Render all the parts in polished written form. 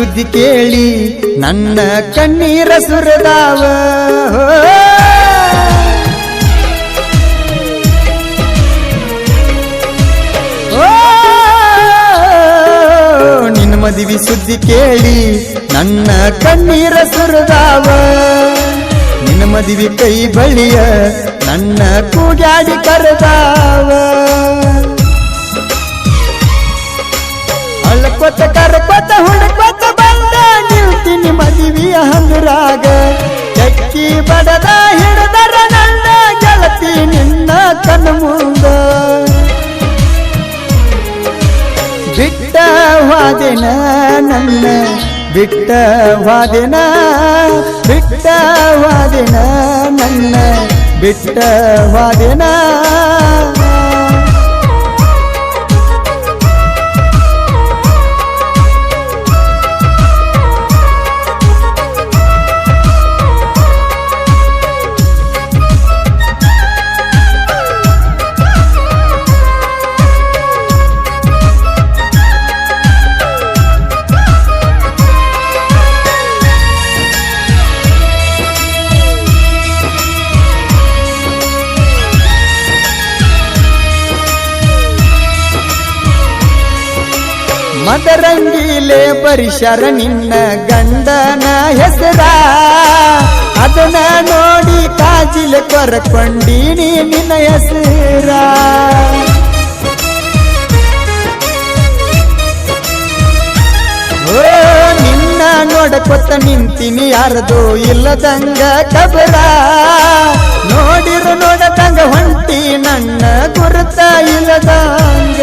ಸುದ್ದಿ ಕೇಳಿ ನನ್ನ ಕಣ್ಣೀರ ಸುರದಾವ ನಿನ್ನ ಮದುವೆ ಸುದ್ದಿ ಕೇಳಿ ನನ್ನ ಕಣ್ಣೀರ ಸುರದಾವ ನಿನ್ನ ಮದುವೆ ಕೈ ಬಳಿಯ ನನ್ನ ಕೂಡ್ಯಾಡಿ ಕರೆದಾವ ಅಳ್ಕೊತ ಕರ್ಕೊತ ಹುಡುಕೊತ ಬಂದ ನಿಲ್ತೀನಿ ಮದುವೆಯ ಹಂಗರಾಗ ಚಕ್ಕಿ ಬಡದ ಹಿಡದರ ನನ್ನ ಗೆಳತಿ ನಿನ್ನ ಕಣ್ಣು ಮುಂದ ಬಿಟ್ಟ ವಾದಿನ ನನ್ನ ಬಿಟ್ಟ ವಾದಿನ ಬಿಟ್ಟ ವಾದಿನ ನನ್ನ ಬಿಟ್ಟ ವಾದಿನ ಮದರಂಗಿಲೆ ಪರಿಸರ ನಿನ್ನ ಗಂಡನ ಹೆಸರ ಅದನ್ನ ನೋಡಿ ಕಾಜಿಲೆ ಕೊರಕೊಂಡೀನಿ ನಿನ್ನ ಹೆಸರ ಓ ನಿನ್ನ ನೋಡಕೊತ್ತ ನಿಂತೀನಿ ಯಾರದು ಇಲ್ಲದಂಗ ಕಬರ ನೋಡಿರು ನೋಡದಂಗ ಹೊಂಟಿ ನನ್ನ ಗುರುತ ಇಲ್ಲದಂಗ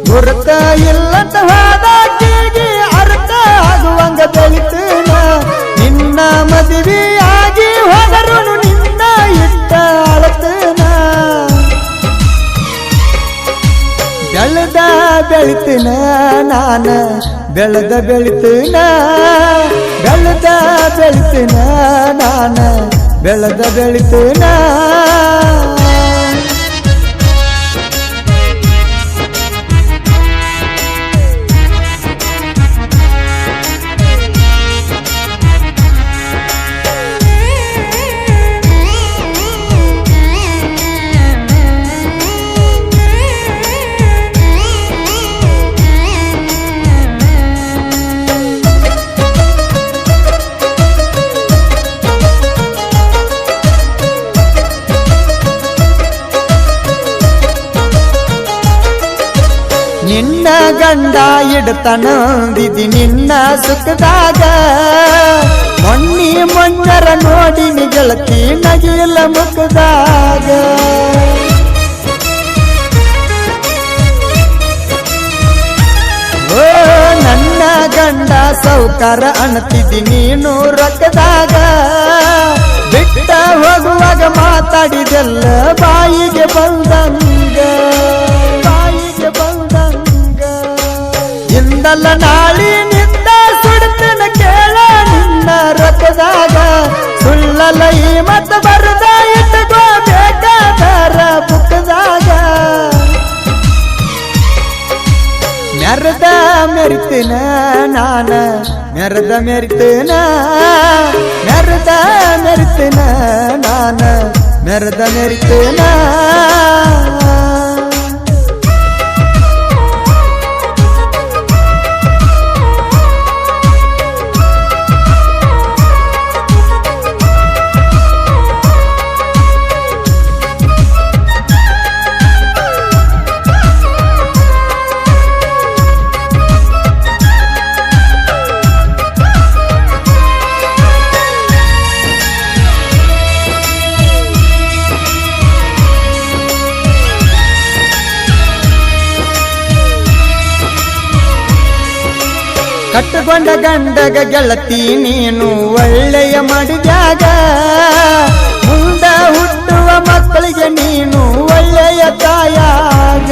ಗುರುತ ಇಲ್ಲದ ಹಾದಾಕಿಗೆ ಅರ್ಥ ಆಗುವಂಗ ಬೆಳಿತನ ನಿನ್ನ ಮದುವೆಯಾಗಿ ಹೋದರು ನಿನ್ನ ಇಟ್ಟ ಅಳತನ ಬೆಳೆದ ಬೆಳಿತನ ನಾನ ಬೆಳೆದ ಬೆಳಿತನ ಬೆಳೆದ ಬೆಳಿತನ ನಾನ ಬೆಳೆದ ಬೆಳಿತನ ನಿನ್ನ ಗಂಡ ಇಡ್ತಾನಂದಿದಿ ನಿನ್ನ ಸುಖದಾಗ ಮೊನ್ನಿ ಮೊಂಜರ ನೋಡಿ ಗೆಳತಿ ನಗಿಲ್ಲ ಮುಖದಾಗ ಓ ನನ್ನ ಗಂಡ ಸೌಕಾರ ಅಣತಿದಿ ನೀನು ರೊಕ್ಕದಾಗ ಬಿಟ್ಟ ಹೋಗುವಾಗ ಮಾತಾಡಿದೆಲ್ಲ ಬಾಯಿಗೆ ಬಂದಂಗ ಇಂದಲ್ಲ ನಾಳಿ ನಿಂದ ಸುಡ್ತನ ಕೇಳ ನಿನ್ನ ರೊಕ್ಕದಾಗ ಸುಳ್ಳಲ್ಲ ಈ ಮತ ಬರದ ಇಟ್ಕೋಬೇಕಾದರ ಬುಕ್ಕದಾಗ ಮೆರದ ಮೆರಿತನ ನಾನ ಮೆರದ ಮೆರಿತನ ಮೆರದ ಮೆರಿತನ ನಾನ ಮೆರದ ಮೆರಿತನ ಕಟ್ಟುಕೊಂಡ ಗಂಡಗ ಗೆಳತಿ ನೀನು ಒಳ್ಳೆಯ ಮಡಿಯಾಗ ಮುಂದ ಹುಟ್ಟುವ ಮಕ್ಕಳಿಗೆ ನೀನು ಒಳ್ಳೆಯ ತಾಯಾಗ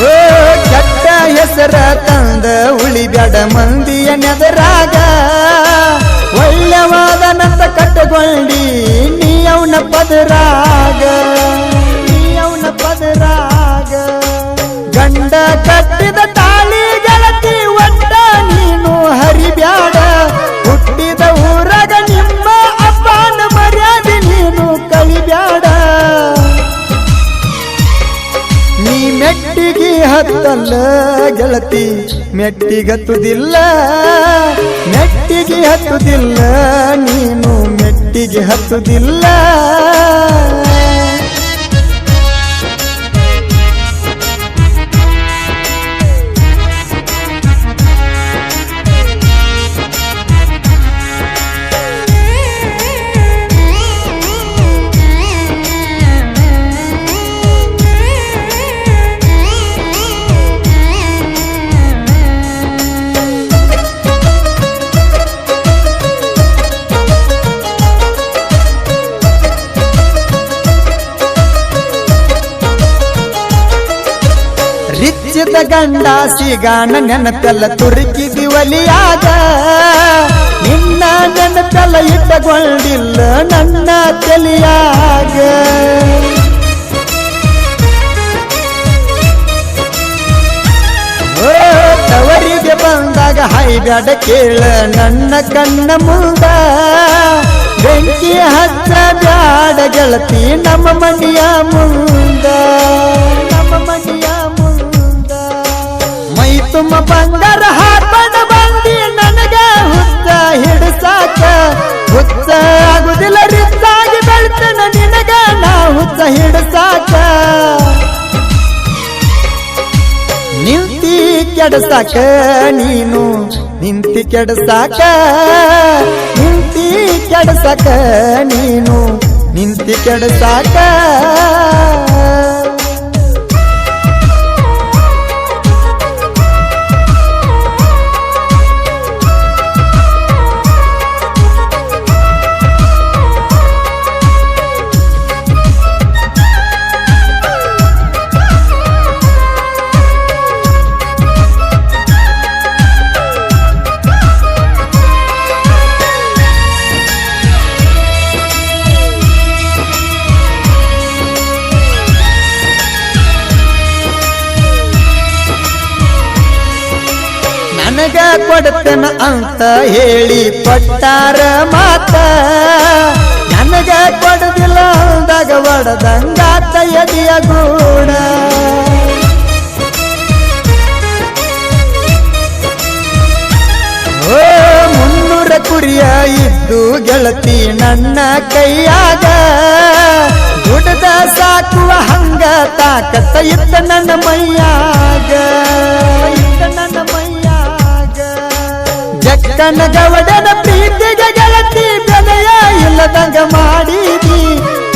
ಓ ಕೆಟ್ಟ ಹೆಸರ ತಂದ ಉಳಿಬ್ಯಾಡ ಮಂದಿಯ ನೆದರಾಗ ಒಳ್ಳೆವಾದ ನಂತ ಕಟ್ಟುಕೊಂಡಿ ನೀ ಅವನ ಪದರಾಗ ಹತ್ತಲ್ಲ ಗೆಳತಿ ಮೆಟ್ಟಿಗತ್ತುದಿಲ್ಲ ಮೆಟ್ಟಿಗೆ ಹತ್ತುದಿಲ್ಲ ನೀನು ಮೆಟ್ಟಿಗೆ ಹತ್ತುದಿಲ್ಲ ರಿಚ್ಚಿದ ಗಂಡ ಸಿಗಾನ ನೆನಪೆಲ್ಲ ತುರುಕಿದಿ ಒಲಿಯಾಗ ನಿನ್ನ ನೆನಪೆಲ್ಲ ಇಟ್ಟುಕೊಂಡಿಲ್ಲ ನನ್ನ ತಲೆಯಾಗ ತವರಿಗೆ ಬಂದಾಗ ಹೈಬ್ಯಾಡ ಕೇಳ ನನ್ನ ಕಣ್ಣ ಮುಂದ ಬೆಂಕಿ ಹಚ್ಚ ಬ್ಯಾಡ ಗೆಳತಿ ನಮ್ಮ ಮನೆಯ ಮುಂದ ನಮ್ಮ ಮನೆಯ ಮೈ ತುಂಬ ಬಂಗಾರ ಹಾರ್ಬಣ ಬಂದಿ ನನಗ ಹುತ್ತ ಹಿಡಸಾಕ ಹುತ್ತ ಆಗುದಿಲ್ಲ ರಿತ್ತಾಗಿ ಬೆಳ್ತನ ನಿನಗ ನಾ ಹುತ್ತ ಹಿಡಸಾಕ ನಿಂತಿ ಕೆಡಸಾಕ ನೀನು ನಿಂತಿ ಕೆಡಸಾಕ ನಿಂತಿ ಕೆಡಸಾಕ ನೀನು ನಿಂತಿ ಕೆಡಸಾಕ ನನಗ ಕೊಡ್ತೇನ ಅಂತ ಹೇಳಿ ಕೊಟ್ಟಾರ ಮಾತ ನನಗ ಕೊಡದಿಲ್ಲ ಅಂದಾಗ ಒಡದಂಗಾತ ಎದೆಯ ಗೂಡ ಓ 300 ಕುರಿಯ ಇದ್ದು ಗೆಳತಿ ನನ್ನ ಕೈಯಾಗ ದುಡ್ದ ಸಾಕುವ ಹಂಗ ತಾಕತ್ತ ಇತ್ತ ನನ್ನ ಮೈಯಾಗ ಇತ್ತ ನನ್ನ ಮೈಯಾಗ ಜಕ್ಕನ ಗವಡನ ಪ್ರೀತಿಗೆ ಗೆಳತಿ ಬೆಲೆಯ ಇಲ್ಲದಂಗ ಮಾಡಿದಿ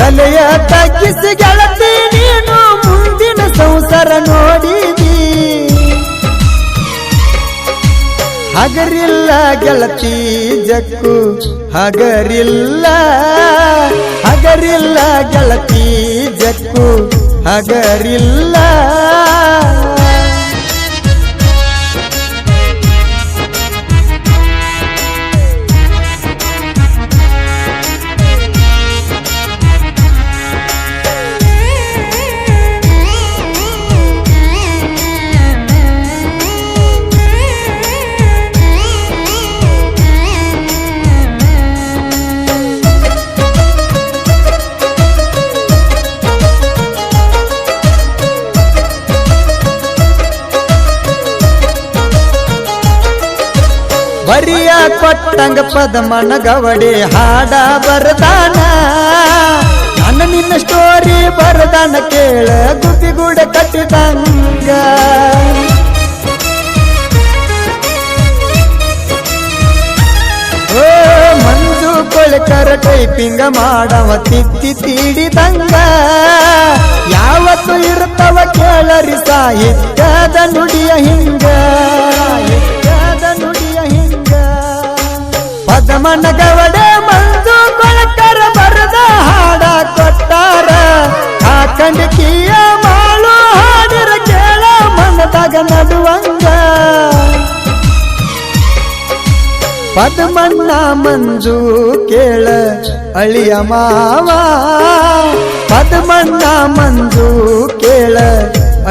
ತಲೆಯ ತಗ್ಗಿಸಿ ಗೆಳತಿ ನೀನು ಮುಂದಿನ ಸಂಸಾರ ನೋಡಿದಿ ಹಗರಿಲ್ಲ ಗೆಳತಿ ಜಕ್ಕು ಹಗರಿಲ್ಲ ಹಗರಿಲ್ಲ ಗೆಳತಿ ಜಕ್ಕು ಹಗರಿಲ್ಲ ಬರಿಯ ಕೊಟ್ಟಂಗ ಪದಮನ ಗವಡೆ ಹಾಡ ಬರದಾನ ನನ್ನ ನಿನ್ನ ಸ್ಟೋರಿ ಬರದಾನ ಕೇಳ ಗುಬ್ಬಿಗೂಡ ಕಟ್ಟಿದಂಗ ಓ ಮಂಜು ಕೊಳಕರ ಟೈಪಿಂಗ ಮಾಡವ ತಿತ್ತಿ ತೀಡಿದಂಗ ಯಾವತ್ತು ಇರ್ತವ ಕೇಳರಿ ಸಾಹಿತ್ಯದ ನುಡಿಯ ಹಿಂಗ ಪದಮನ ಗವಡೆ ಮಂಜು ಕೊಳಕರ ಬರದ ಹಾಡ ಕೊಟ್ಟಾರ ಆ ಕಂಡಕಿಯ ಮಾಳು ಹಾಡಿರ ಕೇಳ ಮನದಾಗ ನಡುವಂಗ ಪದಮನ್ನ ಮಂಜು ಕೇಳ ಅಳಿಯ ಮಾವ ಪದಮನ್ನ ಮಂಜು ಕೇಳ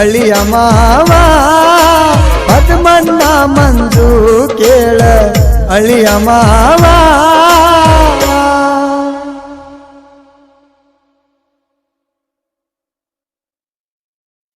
ಅಳಿಯ ಮಾವ ಪದಮನ್ನ ಮಂಜು ಕೇಳ ಅಳಿಯ ಮಾವ